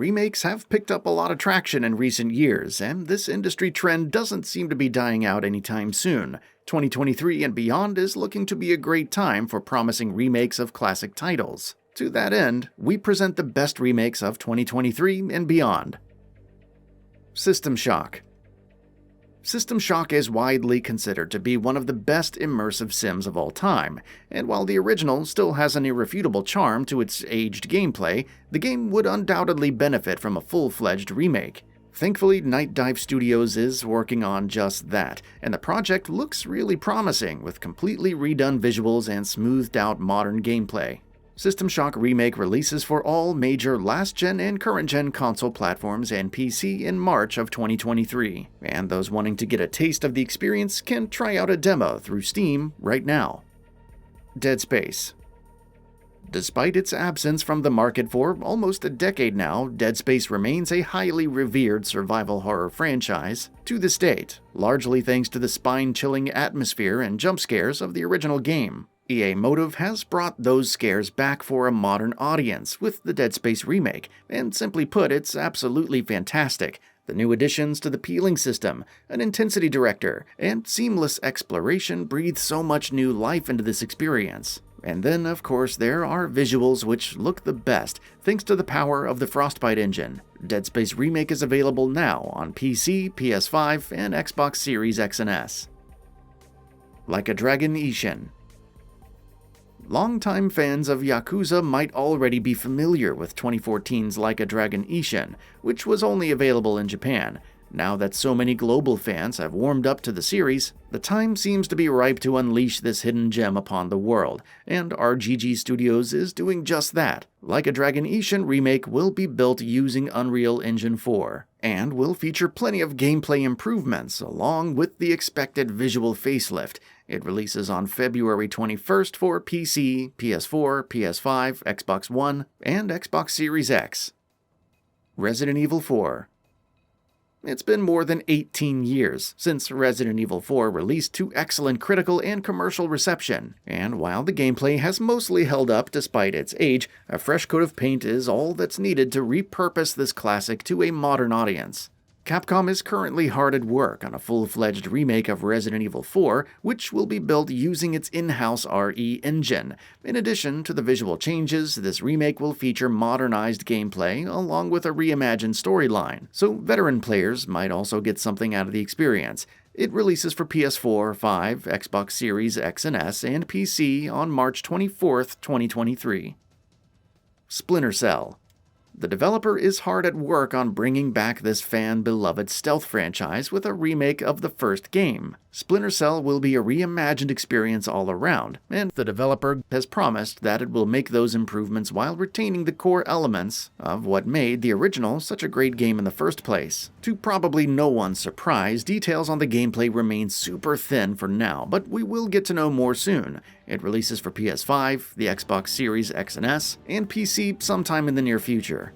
Remakes have picked up a lot of traction in recent years, and this industry trend doesn't seem to be dying out anytime soon. 2023 and beyond is looking to be a great time for promising remakes of classic titles. To that end, we present the best remakes of 2023 and beyond. System Shock. System Shock is widely considered to be one of the best immersive sims of all time, and while the original still has an irrefutable charm to its aged gameplay, the game would undoubtedly benefit from a full-fledged remake. Thankfully, Night Dive Studios is working on just that, and the project looks really promising with completely redone visuals and smoothed-out modern gameplay. System Shock Remake releases for all major last-gen and current-gen console platforms and PC in March of 2023, and those wanting to get a taste of the experience can try out a demo through Steam right now. Dead Space. Despite its absence from the market for almost a decade now, Dead Space remains a highly revered survival horror franchise to this date, largely thanks to the spine-chilling atmosphere and jump scares of the original game. EA Motive has brought those scares back for a modern audience with the Dead Space remake, and simply put, it's absolutely fantastic. The new additions to the peeling system, an intensity director, and seamless exploration breathe so much new life into this experience. And then, of course, there are visuals which look the best, thanks to the power of the Frostbite engine. Dead Space Remake is available now on PC, PS5, and Xbox Series X and S. Like a Dragon Ishin. Longtime fans of Yakuza might already be familiar with 2014's Like a Dragon Ishin, which was only available in Japan. Now that so many global fans have warmed up to the series, the time seems to be ripe to unleash this hidden gem upon the world, and RGG Studios is doing just that. Like a Dragon Ishin remake will be built using Unreal Engine 4, and will feature plenty of gameplay improvements along with the expected visual facelift. It releases on February 21st for PC, PS4, PS5, Xbox One, and Xbox Series X. Resident Evil 4. It's been more than 18 years since Resident Evil 4 released to excellent critical and commercial reception, and while the gameplay has mostly held up despite its age, a fresh coat of paint is all that's needed to repurpose this classic to a modern audience. Capcom is currently hard at work on a full-fledged remake of Resident Evil 4, which will be built using its in-house RE engine. In addition to the visual changes, this remake will feature modernized gameplay along with a reimagined storyline, so veteran players might also get something out of the experience. It releases for PS4, 5, Xbox Series X and S, and PC on March 24th, 2023. Splinter Cell. The developer is hard at work on bringing back this fan-beloved stealth franchise with a remake of the first game. Splinter Cell will be a reimagined experience all around, and the developer has promised that it will make those improvements while retaining the core elements of what made the original such a great game in the first place. To probably no one's surprise, details on the gameplay remain super thin for now, but we will get to know more soon. It releases for PS5, the Xbox Series X and S, and PC sometime in the near future.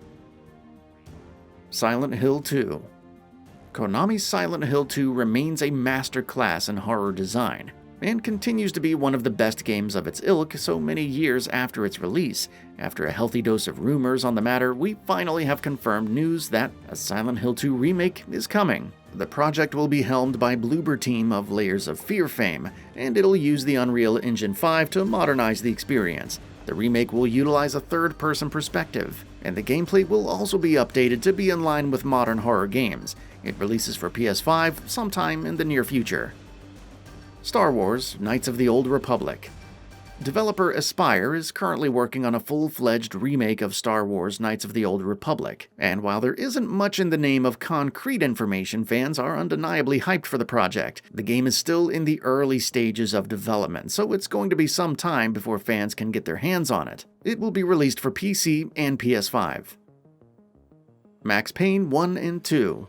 Silent Hill 2. Konami's Silent Hill 2 remains a masterclass in horror design, and continues to be one of the best games of its ilk so many years after its release. After a healthy dose of rumors on the matter, we finally have confirmed news that a Silent Hill 2 remake is coming. The project will be helmed by Bloober Team of Layers of Fear fame, and it'll use the Unreal Engine 5 to modernize the experience. The remake will utilize a third-person perspective, and the gameplay will also be updated to be in line with modern horror games. It releases for PS5 sometime in the near future. Star Wars: Knights of the Old Republic. Developer Aspyr is currently working on a full-fledged remake of Star Wars: Knights of the Old Republic, and while there isn't much in the name of concrete information, fans are undeniably hyped for the project. The game is still in the early stages of development, so it's going to be some time before fans can get their hands on it. It will be released for PC and PS5. Max Payne 1 and 2.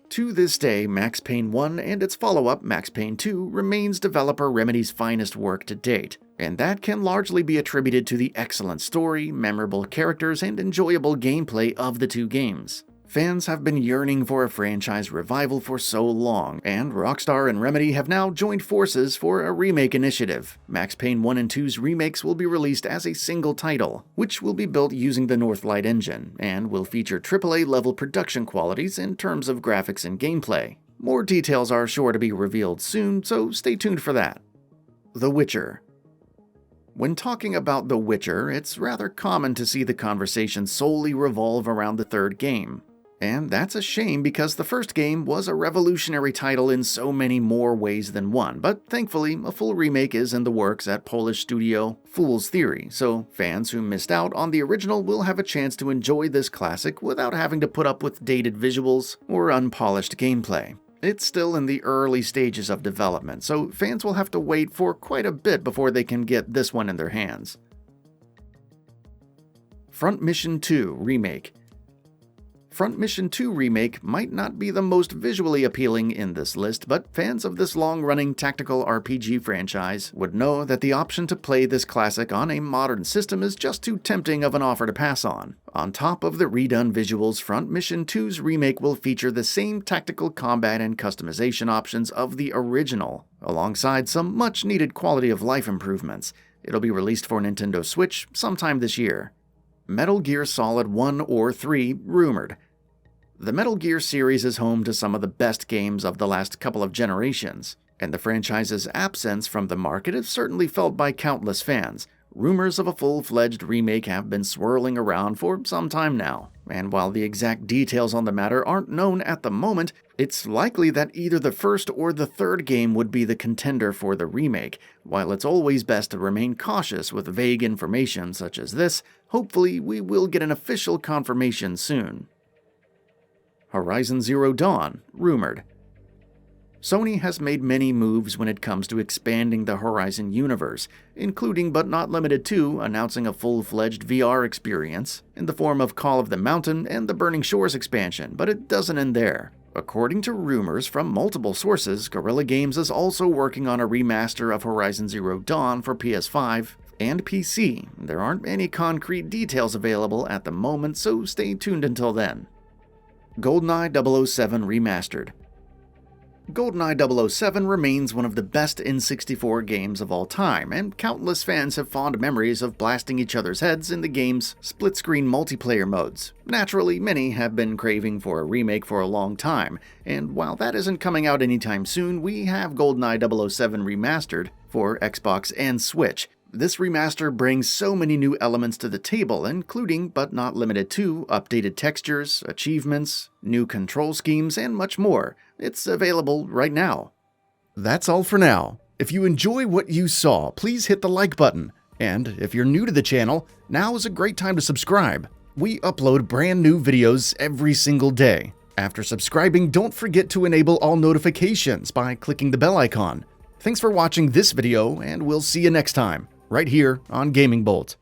To this day, Max Payne 1 and its follow-up, Max Payne 2, remains developer Remedy's finest work to date, and that can largely be attributed to the excellent story, memorable characters, and enjoyable gameplay of the two games. Fans have been yearning for a franchise revival for so long, and Rockstar and Remedy have now joined forces for a remake initiative. Max Payne 1 and 2's remakes will be released as a single title, which will be built using the Northlight engine, and will feature AAA-level production qualities in terms of graphics and gameplay. More details are sure to be revealed soon, so stay tuned for that. The Witcher. When talking about The Witcher, it's rather common to see the conversation solely revolve around the third game. And that's a shame because the first game was a revolutionary title in so many more ways than one, but thankfully a full remake is in the works at Polish studio Fool's Theory, so fans who missed out on the original will have a chance to enjoy this classic without having to put up with dated visuals or unpolished gameplay. It's still in the early stages of development, so fans will have to wait for quite a bit before they can get this one in their hands. Front Mission 2 Remake. Front Mission 2 Remake might not be the most visually appealing in this list, but fans of this long-running tactical RPG franchise would know that the option to play this classic on a modern system is just too tempting of an offer to pass on. On top of the redone visuals, Front Mission 2's remake will feature the same tactical combat and customization options of the original, alongside some much-needed quality-of-life improvements. It'll be released for Nintendo Switch sometime this year. Metal Gear Solid 1 or 3 rumored. The Metal Gear series is home to some of the best games of the last couple of generations, and the franchise's absence from the market is certainly felt by countless fans. Rumors of a full-fledged remake have been swirling around for some time now, and while the exact details on the matter aren't known at the moment, it's likely that either the first or the third game would be the contender for the remake. While it's always best to remain cautious with vague information such as this, hopefully we will get an official confirmation soon. Horizon Zero Dawn rumored. Sony has made many moves when it comes to expanding the Horizon universe, including but not limited to announcing a full-fledged VR experience in the form of Call of the Mountain and the Burning Shores expansion, but it doesn't end there. According to rumors from multiple sources, Guerrilla Games is also working on a remaster of Horizon Zero Dawn for PS5 and PC. There aren't any concrete details available at the moment, so stay tuned until then. GoldenEye 007 Remastered. GoldenEye 007 remains one of the best N64 games of all time, and countless fans have fond memories of blasting each other's heads in the game's split-screen multiplayer modes. Naturally, many have been craving for a remake for a long time, and while that isn't coming out anytime soon, we have GoldenEye 007 Remastered for Xbox and Switch. This remaster brings so many new elements to the table, including, but not limited to, updated textures, achievements, new control schemes, and much more. It's available right now. That's all for now. If you enjoy what you saw, please hit the like button. And if you're new to the channel, now is a great time to subscribe. We upload brand new videos every single day. After subscribing, don't forget to enable all notifications by clicking the bell icon. Thanks for watching this video, and we'll see you next time, right here on Gaming Bolt.